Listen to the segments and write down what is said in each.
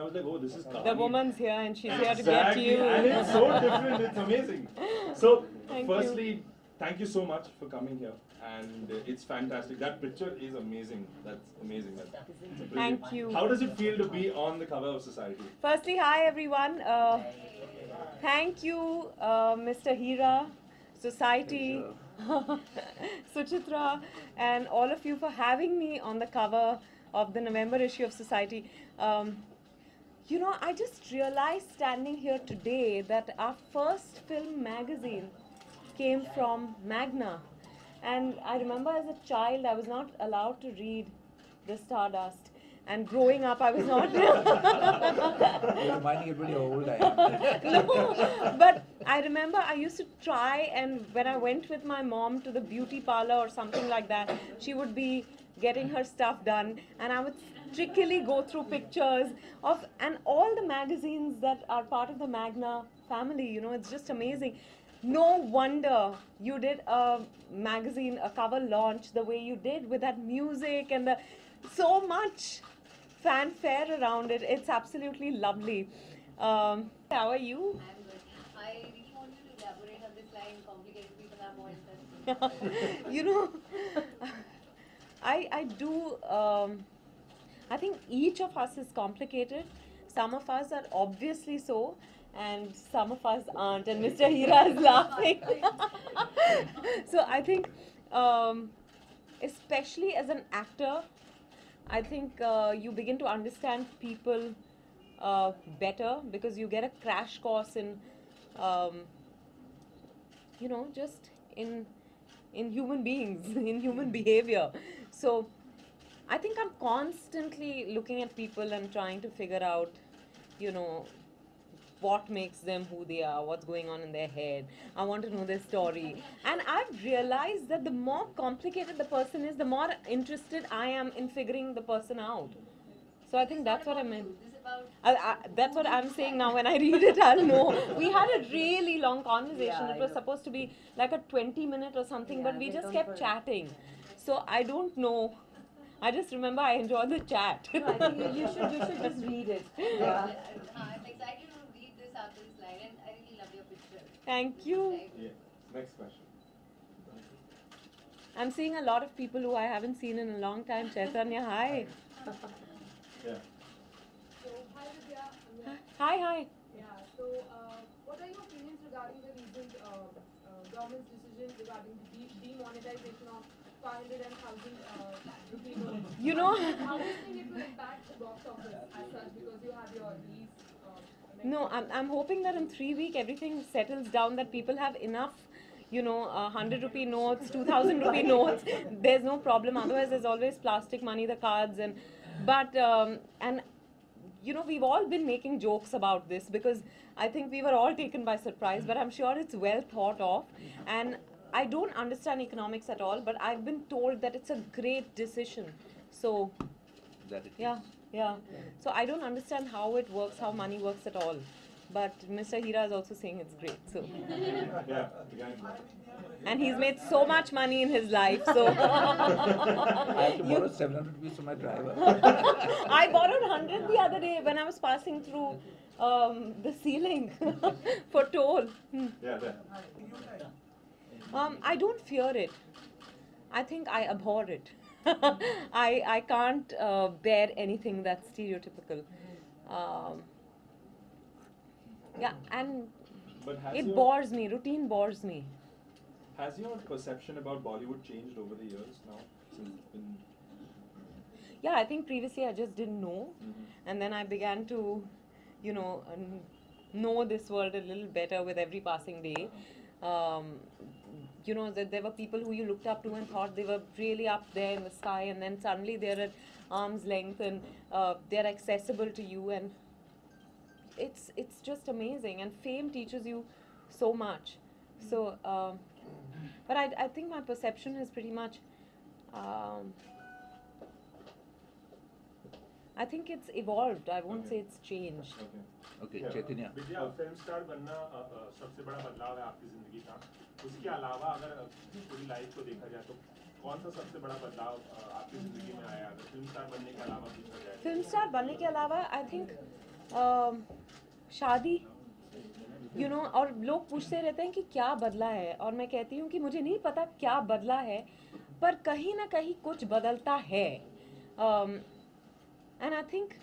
was like, oh, this is The woman's here and she's here to get you. And it's so different. It's amazing. So, firstly, thank you so much for coming here. And it's fantastic. That picture is amazing. That's amazing. Thank you. How does it feel to be on the cover of Society? Firstly, hi everyone. Thank you, Mr. Hira, Society, Suchitra, and all of you for having me on the cover of the November issue of Society. You know, I just realized standing here today that our first film magazine came from Magna. And I remember as a child, I was not allowed to read The Stardust. And growing up, I was not. You're reminding everybody how old I am. No, but I remember I used to try, and when I went with my mom to the beauty parlor or something like that, she would be getting her stuff done, and I would strictly go through pictures of, and all the magazines that are part of the Magna family, you know, it's just amazing. No wonder you did a magazine, a cover launch the way you did with that music and the so much fanfare around it. It's absolutely lovely. How are you? I'm good. I really want you to elaborate on this line. Complicated people are more interesting. You know, I do. I think each of us is complicated. Some of us are obviously so, and some of us aren't. And Mr. Hira is laughing. So I think, especially as an actor, I think you begin to understand people better because you get a crash course in, you know, just in human beings, in human behavior. So I think I'm constantly looking at people and trying to figure out, you know, what makes them who they are, what's going on in their head. I want to know their story. And I've realized that the more complicated the person is, the more interested I am in figuring the person out. So I think that's what I meant. That's what I'm saying now. When I read it, I'll know. We had a really long conversation. It was supposed to be like a 20-minute or something, but we just kept chatting. So I don't know. I just remember I enjoyed the chat. No, I think you should just read it. Yeah. I'm excited to read this after this line, and I really love your picture. Thank you. Yeah. Next question. I'm seeing a lot of people who I haven't seen in a long time. Chaitanya, hi. Yeah. So, hi Vidya. Hi. Yeah, so what are your opinions regarding the recent government's decision regarding the demonetization of 500 and 1,000 rupee notes? You know. How do you think it will impact the box office as such, because you have your release? No, I'm hoping that in 3 weeks everything settles down, that people have enough, you know, 100 rupee notes, 2,000 rupee notes. There's no problem. Otherwise, there's always plastic money, the cards, and you know, we've all been making jokes about this because I think we were all taken by surprise. But I'm sure it's well thought of, and I don't understand economics at all. But I've been told that it's a great decision. So yeah. So I don't understand how it works, how money works at all. But Mr. Hira is also saying it's great. So. Yeah. And he's made so much money in his life. So. I have to borrow 700 rupees from my driver. I borrowed 100 the other day when I was passing through the ceiling for toll. Yeah. I don't fear it. I think I abhor it. I can't bear anything that's stereotypical. Yeah, and it bores me. Routine bores me. Has your perception about Bollywood changed over the years now? Since it's been... Yeah, I think previously I just didn't know. And then I began to, you know this world a little better with every passing day. You know, that there were people who you looked up to and thought they were really up there in the sky, and then suddenly they're at arm's length and they're accessible to you, and it's just amazing. And fame teaches you so much. So, but I think my perception is pretty much, I think it's evolved. I won't say it's changed. Okay, Chaitanya. Vidya film star बनना सबसे बड़ा बदलाव है आपकी जिंदगी का. उसके अलावा अगर पूरी लाइफ को देखा जाए तो कौन सा सबसे बड़ा बदलाव आपकी जिंदगी में आया अगर फिल्म स्टार बनने के अलावा पूछा जाए? फिल्म स्टार बनने के अलावा I think शादी और लोग पूछते रहते हैं कि क्या बदला है, और मैं कहती हूँ कि मुझे नहीं पता क्या बदला है, पर कहीं ना कहीं कुछ बदलता है. एंड आई थिंक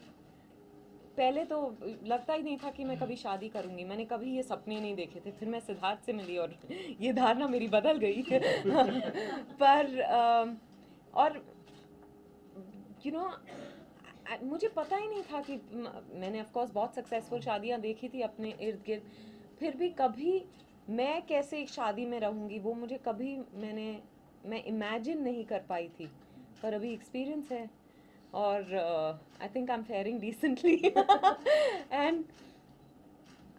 पहले तो लगता ही नहीं था कि मैं कभी शादी करूँगी. मैंने कभी ये सपने नहीं देखे थे. फिर मैं सिद्धार्थ से मिली और ये धारणा मेरी बदल गई. पर और मुझे पता ही नहीं था कि मैंने ऑफ कोर्स बहुत सक्सेसफुल शादियाँ देखी थी अपने इर्द गिर्द, फिर भी कभी मैं कैसे एक शादी में रहूँगी वो मुझे कभी मैं इमेजिन नहीं कर पाई थी. पर अभी एक्सपीरियंस है और I think I am faring decently. And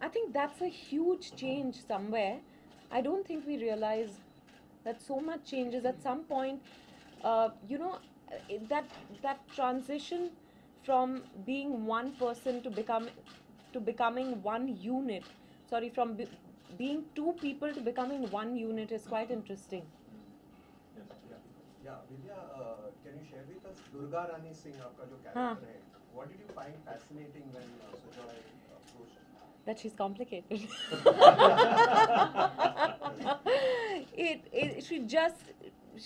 I think that's a huge change somewhere. I don't think we realize that so much changes at some point. That transition from being one person to becoming one unit, from being two people to becoming one unit is quite interesting. Yeah, Vidya, can you share with us Durga Rani Singh, आपका जो character है, what did you find fascinating when Sujoy approached? That she's complicated.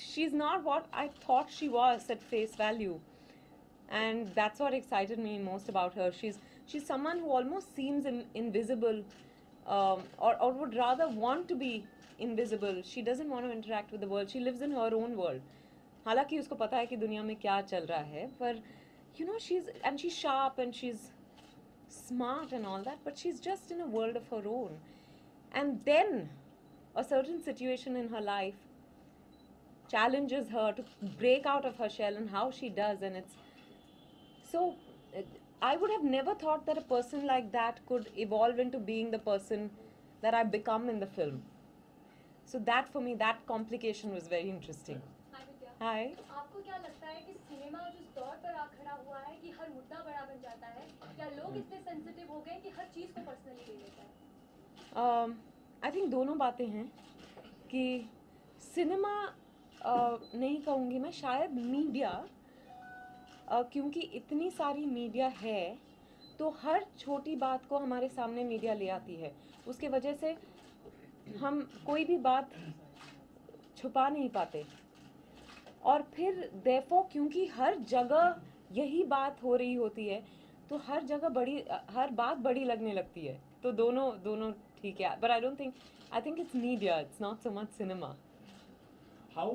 She's not what I thought she was at face value, and that's what excited me most about her. She's someone who almost seems invisible, or would rather want to be invisible. She doesn't want to interact with the world. She lives in her own world. हालांकि उसको पता है कि दुनिया में क्या चल रहा है, पर she's sharp and she's smart and all that, but she's just in a world of her own. And then a certain situation in her life challenges her to break out of her shell, and how she does, and it's so I would have never thought that a person like that could evolve into being the person that I've become in the film. So that for me, that complication was very interesting. Hi Vidya. Hi. आपको क्या लगता है कि cinema जिस दौर पर आ खड़ा हुआ है कि हर मुद्दा बड़ा बन जाता है, क्या लोग इतने सेंसिटिव हो गए कि हर चीज़ को पर्सनली ले लेते हैं? I think दोनों बातें हैं कि सिनेमा नहीं कहूँगी मैं, शायद मीडिया, क्योंकि इतनी सारी मीडिया है तो हर छोटी बात को हमारे सामने मीडिया ले आती है. उसके वजह से हम कोई भी बात छुपा नहीं पाते, और फिर therefore क्योंकि हर जगह यही बात हो रही होती है तो हर बात बड़ी लगने लगती है. तो दोनों ठीक है. But I think it's media, it's not so much cinema. How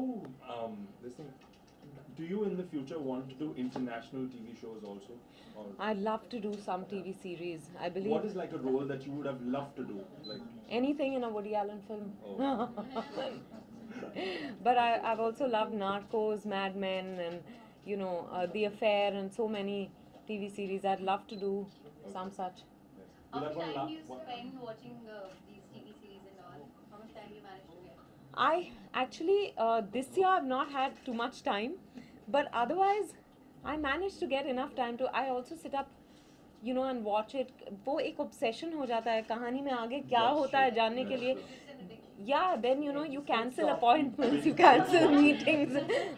do you in the future want to do international TV shows also? Or I'd love to do some TV series. I believe. What is like a role that you would have loved to do? Like anything in a Woody Allen film. Oh. But I've also loved Narcos, Mad Men, and The Affair, and so many TV series. I'd love to do some such. How much time do you spend watching these TV series and all? How much time do you manage to get? I actually, this year I've not had too much time, but otherwise I managed to get enough time to, I also sit up, and watch it. वो एक obsession हो जाता है कहानी में आगे क्या होता है जानने के लिए. Yeah, then you cancel appointments, you cancel meetings.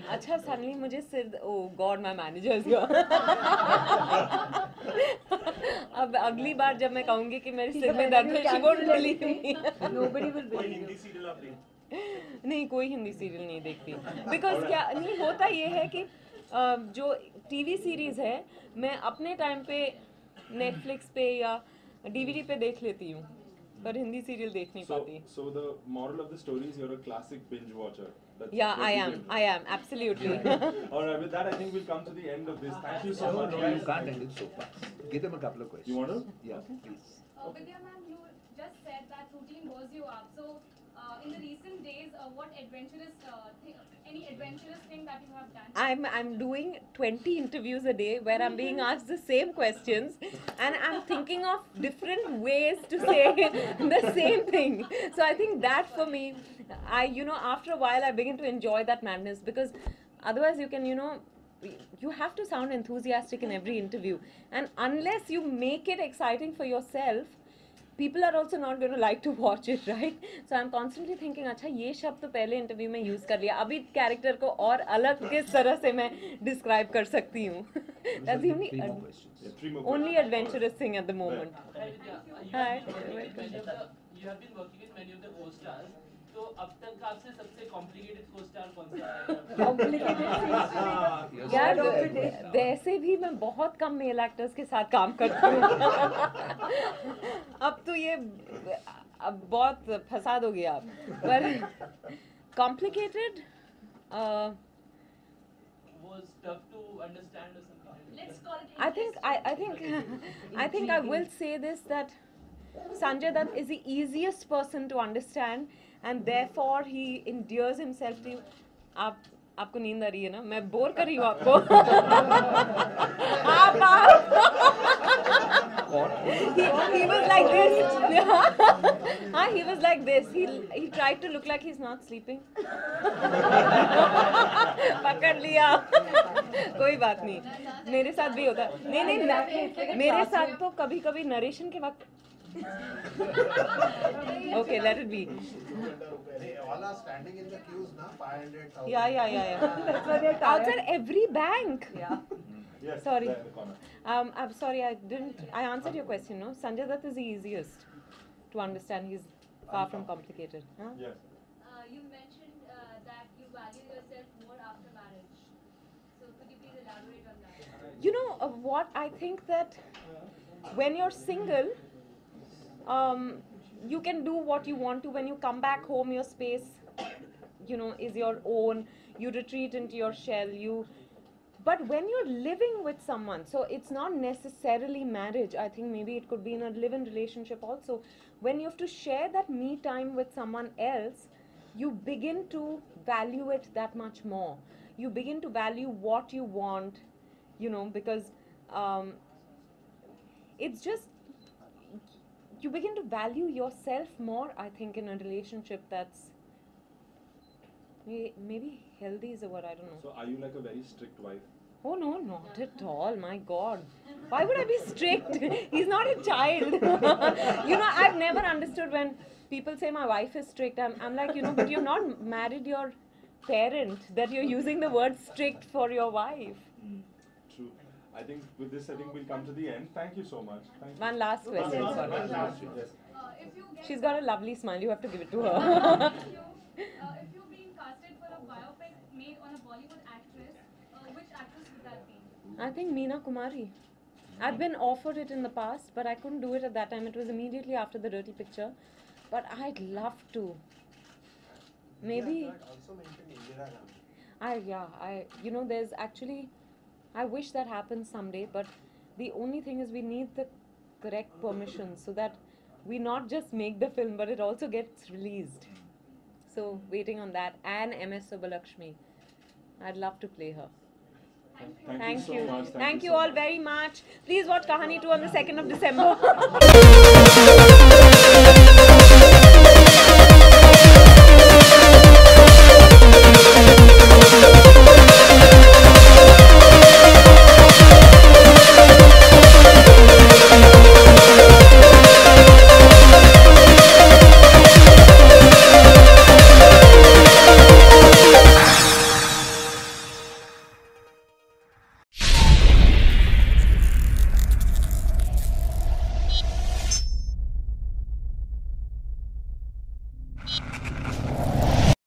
अच्छा, suddenly मुझे oh God, my manager is here. अब अगली बार जब मैं कहूँगी कि मेरे सिर में दर्द है, she won't believe me. Nobody will believe you. Hindi serial आप देखते? नहीं, कोई हिंदी सीरियल नहीं देखती. Because क्या नहीं होता, ये है कि जो टीवी सीरीज है मैं अपने टाइम पे नेटफ्लिक्स पे या डीवीडी पे देख लेती हूँ, पर हिंदी सीरियल देख नहीं पाती. So the moral of the story is you're a classic binge watcher. Yeah, I am absolutely. All right, with that I think we'll come to the end of this. Thank you so much. No, you can't end it so fast. Give them a couple of questions. You want to? Yeah, please. Vidya ma'am, you just said that routine was you up. So in the recent days, what any adventurous thing that you have done? I'm doing 20 interviews a day where I'm being asked the same questions, and I'm thinking of different ways to say the same thing. So I think that for me, after a while I begin to enjoy that madness, because otherwise you can, you have to sound enthusiastic in every interview, and unless you make it exciting for yourself, people are also not going to like to watch it, right? So I'm constantly thinking, अच्छा ये शब्द तो पहले interview में use कर लिया, अभी character को और अलग किस तरह से मैं डिस्क्राइब कर सकती हूँ. That's the only only adventurous thing at the moment. Hi. You have been working with many of the co-stars. तो अब तक आपसे सबसे complicated co-star कौन सा है? Complicated यार वैसे भी मैं बहुत कम मेल एक्टर्स के साथ काम करती हूँ. अब तो ये अब बहुत फसाद हो गया. पर complicated was tough to understand or something. Let's call it I think I will say this, that Sanjay Dutt is the easiest person to understand, and therefore he endears himself to you. आपको नींद आ रही है ना? मैं bore कर रही हूँ आपको. He was like this. He was like this. He tried to look like he's not sleeping. पकड़ लिया. कोई बात नहीं. मेरे साथ भी होता है. नहीं मेरे साथ तो कभी-कभी नरेशन के वक्त. Okay, let it be. All are standing in the queues now. 500,000. Yeah. That's why they're tired. Outside every bank. Yeah. Yes, Sorry. there in the corner. I'm sorry, I answered your question, no? Sanjay Dutt is the easiest to understand. He's far from complicated. Huh? Yes. You mentioned that you value yourself more after marriage. So could you please elaborate on that? You know what? I think that when you're single, you can do what you want to. When you come back home, your space, is your own. You retreat into your shell. But when you're living with someone, so it's not necessarily marriage. I think maybe it could be in a live-in relationship also. When you have to share that me time with someone else, you begin to value it that much more. You begin to value what you want, because it's just, you begin to value yourself more, I think, in a relationship that's maybe healthy is a word, I don't know. So are you like a very strict wife? Oh no, not at all, my God. Why would I be strict? He's not a child. I've never understood when people say my wife is strict. I'm like, but you've not married your parent, that you're using the word strict for your wife. True. I think with this, we'll come to the end. Thank you so much. Thank you. One last question. One last question. Yes. She's got a lovely smile. You have to give it to her. If you're being casted for a biopic made on a Bollywood actress, which actress would that be? I think Meena Kumari. I've been offered it in the past, but I couldn't do it at that time. It was immediately after the Dirty Picture. But I'd love to. Maybe. Yeah, also mentioned Indira Gandhi. There's actually, I wish that happens someday, but the only thing is we need the correct permission so that we not just make the film, but it also gets released. So waiting on that. And MS Subbulakshmi. I'd love to play her. Thank you so much. Thank you so all much. very much. Please watch Kahani 2 on the 2nd of December.